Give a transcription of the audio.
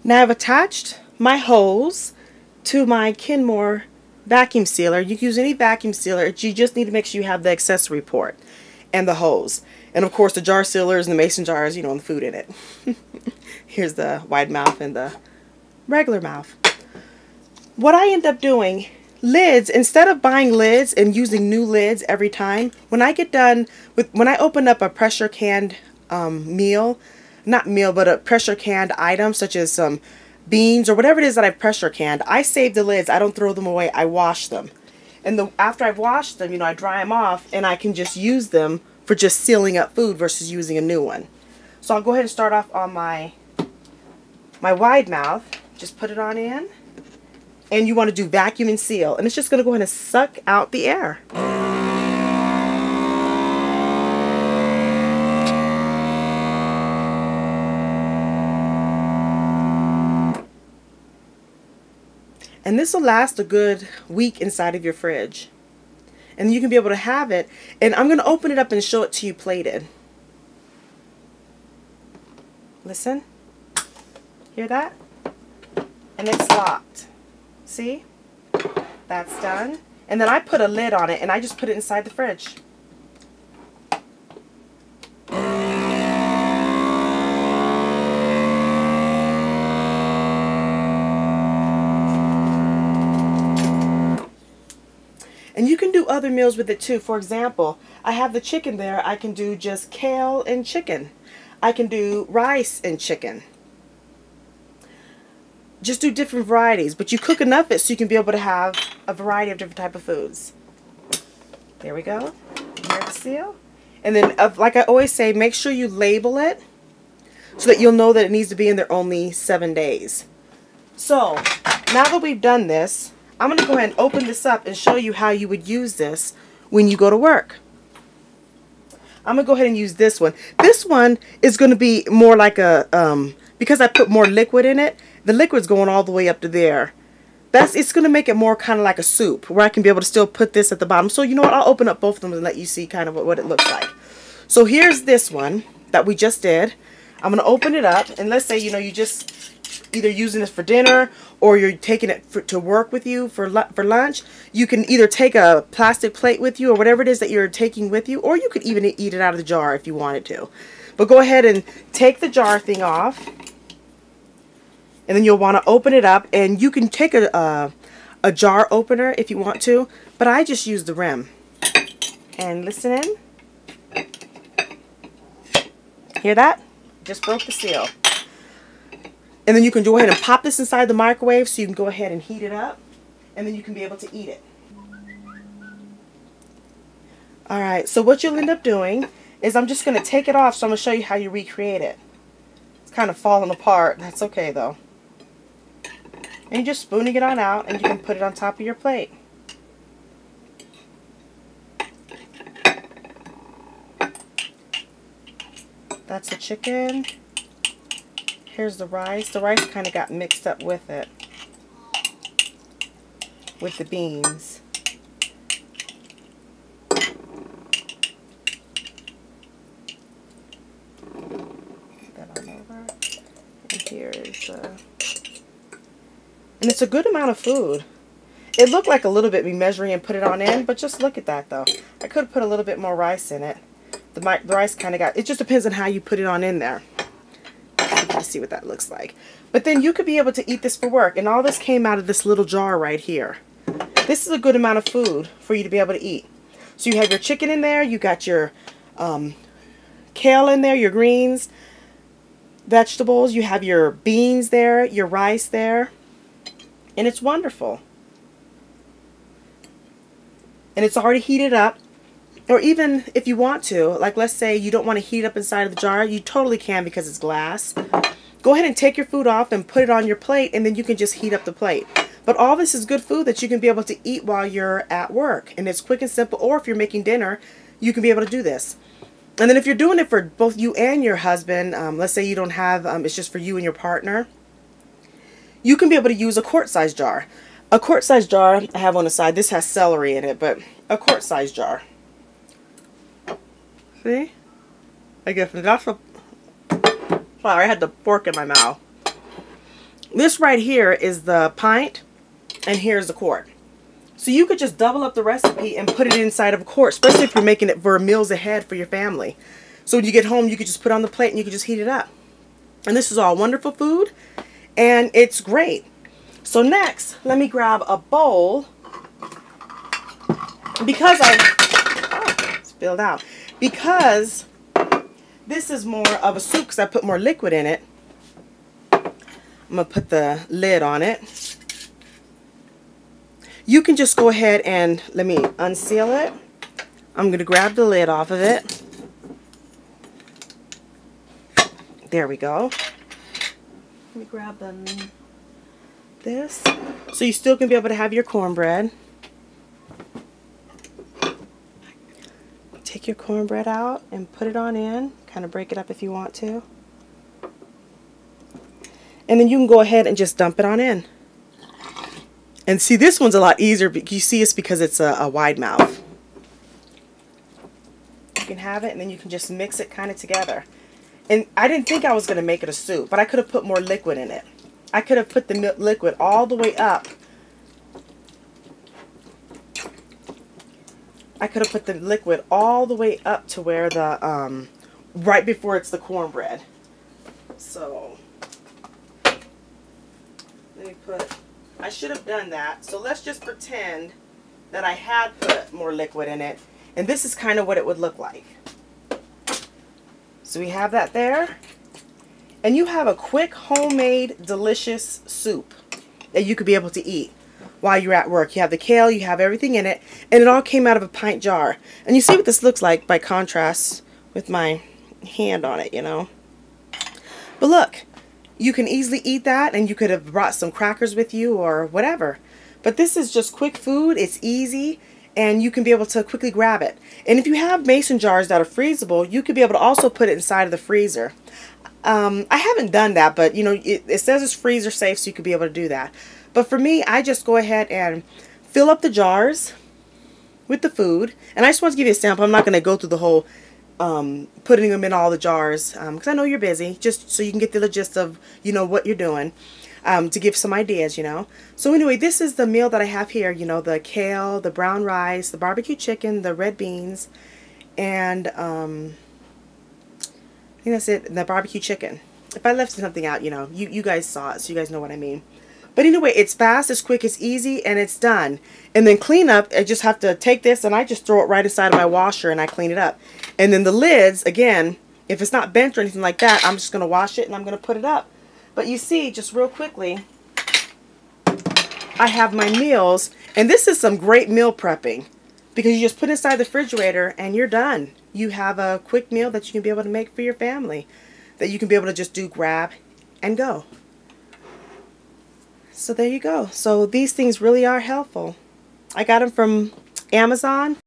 Now I've attached my hose to my Kenmore vacuum sealer. You can use any vacuum sealer. You just need to make sure you have the accessory port and the hose. And of course the jar sealers and the mason jars, you know, and the food in it. Here's the wide mouth and the regular mouth. What I end up doing, lids, instead of buying lids and using new lids every time, when I get done with, when I open up a pressure canned not meal, but a pressure canned item such as some beans or whatever it is that I've pressure canned, I save the lids. I don't throw them away. I wash them. And after I've washed them, you know, I dry them off and I can just use them for just sealing up food versus using a new one. So I'll go ahead and start off on my wide mouth. Just put it on in. And you want to do vacuum and seal. And it's just going to go ahead and suck out the air. And this will last a good week inside of your fridge. And you can be able to have it. And I'm going to open it up and show it to you plated. Listen. Hear that? And it's locked. See? That's done. And then I put a lid on it and I just put it inside the fridge. And you can do other meals with it too. For example, I have the chicken there. I can do just kale and chicken. I can do rice and chicken. Just do different varieties. But you cook enough of it so you can be able to have a variety of different type of foods. There we go. Here's the seal. And then, like I always say, make sure you label it so that you'll know that it needs to be in there only 7 days. So, now that we've done this, I'm going to go ahead and open this up and show you how you would use this when you go to work. I'm going to go ahead and use this one. This one is going to be more like a, because I put more liquid in it, the liquid's going all the way up to there. It's going to make it more kind of like a soup where I can be able to still put this at the bottom. So you know what, I'll open up both of them and let you see kind of what it looks like. So here's this one that we just did. I'm going to open it up and let's say, you know, you just either using this for dinner or you're taking it to work with you for lunch. You can either take a plastic plate with you or whatever it is that you're taking with you, or you could even eat it out of the jar if you wanted to. But go ahead and take the jar thing off, and then you'll want to open it up, and you can take a jar opener if you want to, but I just use the rim. And listen in. Hear that? Just broke the seal. And then you can go ahead and pop this inside the microwave so you can go ahead and heat it up. And then you can be able to eat it. Alright, so what you'll end up doing is I'm just going to take it off, so I'm going to show you how you recreate it. It's kind of falling apart. That's okay though. And you're just spooning it on out and you can put it on top of your plate. That's the chicken. Here's the rice. The rice kind of got mixed up with it, with the beans. Put that on over. And here is, and it's a good amount of food. It looked like a little bit me measuring and put it on in, but just look at that though. I could have put a little bit more rice in it. The rice kind of got, it just depends on how you put it on in there. Let's see what that looks like. But then you could be able to eat this for work, and all this came out of this little jar right here. This is a good amount of food for you to be able to eat. So you have your chicken in there, you got your kale in there, your greens, vegetables, you have your beans there, your rice there, and it's wonderful. And it's already heated up. Or even if you want to, like let's say you don't want to heat up inside of the jar, you totally can because it's glass. Go ahead and take your food off and put it on your plate, and then you can just heat up the plate. But all this is good food that you can be able to eat while you're at work. And it's quick and simple, or if you're making dinner, you can be able to do this. And then if you're doing it for both you and your husband, let's say you don't have, it's just for you and your partner, you can be able to use a quart-size jar. A quart-size jar, I have on the side, this has celery in it, but a quart-size jar. See? I guess that's a... Sorry, I had the fork in my mouth. This right here is the pint, and here's the quart. So you could just double up the recipe and put it inside of a quart, especially if you're making it for meals ahead for your family. So when you get home, you could just put it on the plate and you could just heat it up. And this is all wonderful food, and it's great. So next, let me grab a bowl. Because it spilled out. Because this is more of a soup because I put more liquid in it. I'm going to put the lid on it. You can just go ahead and let me unseal it. I'm going to grab the lid off of it. There we go. Let me grab this. So you still can be able to have your cornbread. Take your cornbread out and put it on in. Kind of break it up if you want to. And then you can go ahead and just dump it on in. And see, this one's a lot easier. You see, it's because it's a wide mouth. You can have it, and then you can just mix it kind of together. And I didn't think I was going to make it a soup, but I could have put more liquid in it. I could have put the liquid all the way up. I could have put the liquid all the way up to where the, right before it's the cornbread. So, let me put... I should have done that. So let's just pretend that I had put more liquid in it. And this is kind of what it would look like. So we have that there. And you have a quick, homemade, delicious soup that you could be able to eat while you're at work. You have the kale, you have everything in it, and it all came out of a pint jar. And you see what this looks like by contrast with my hand on it, you know. But look. You can easily eat that, and you could have brought some crackers with you or whatever. But this is just quick food. It's easy, and you can be able to quickly grab it. And if you have mason jars that are freezable, you could be able to also put it inside of the freezer. I haven't done that, but you know, it says it's freezer safe, so you could be able to do that. But for me, I just go ahead and fill up the jars with the food. And I just want to give you a sample. I'm not going to go through the whole putting them in all the jars because I know you're busy, just so you can get the gist of, you know, what you're doing, to give some ideas, you know. So anyway, this is the meal that I have here, you know, the kale, the brown rice, the barbecue chicken, the red beans, and I think that's it, the barbecue chicken. If I left something out, you know, you guys saw it, so you guys know what I mean. But anyway, it's fast, it's quick, it's easy, and it's done. And then cleanup, I just have to take this and I just throw it right inside of my washer and I clean it up. And then the lids, again, if it's not bent or anything like that, I'm just going to wash it and I'm going to put it up. But you see, just real quickly, I have my meals. And this is some great meal prepping, because you just put it inside the refrigerator and you're done. You have a quick meal that you can be able to make for your family, that you can be able to just do, grab, and go. So there you go. So these things really are helpful. I got them from Amazon.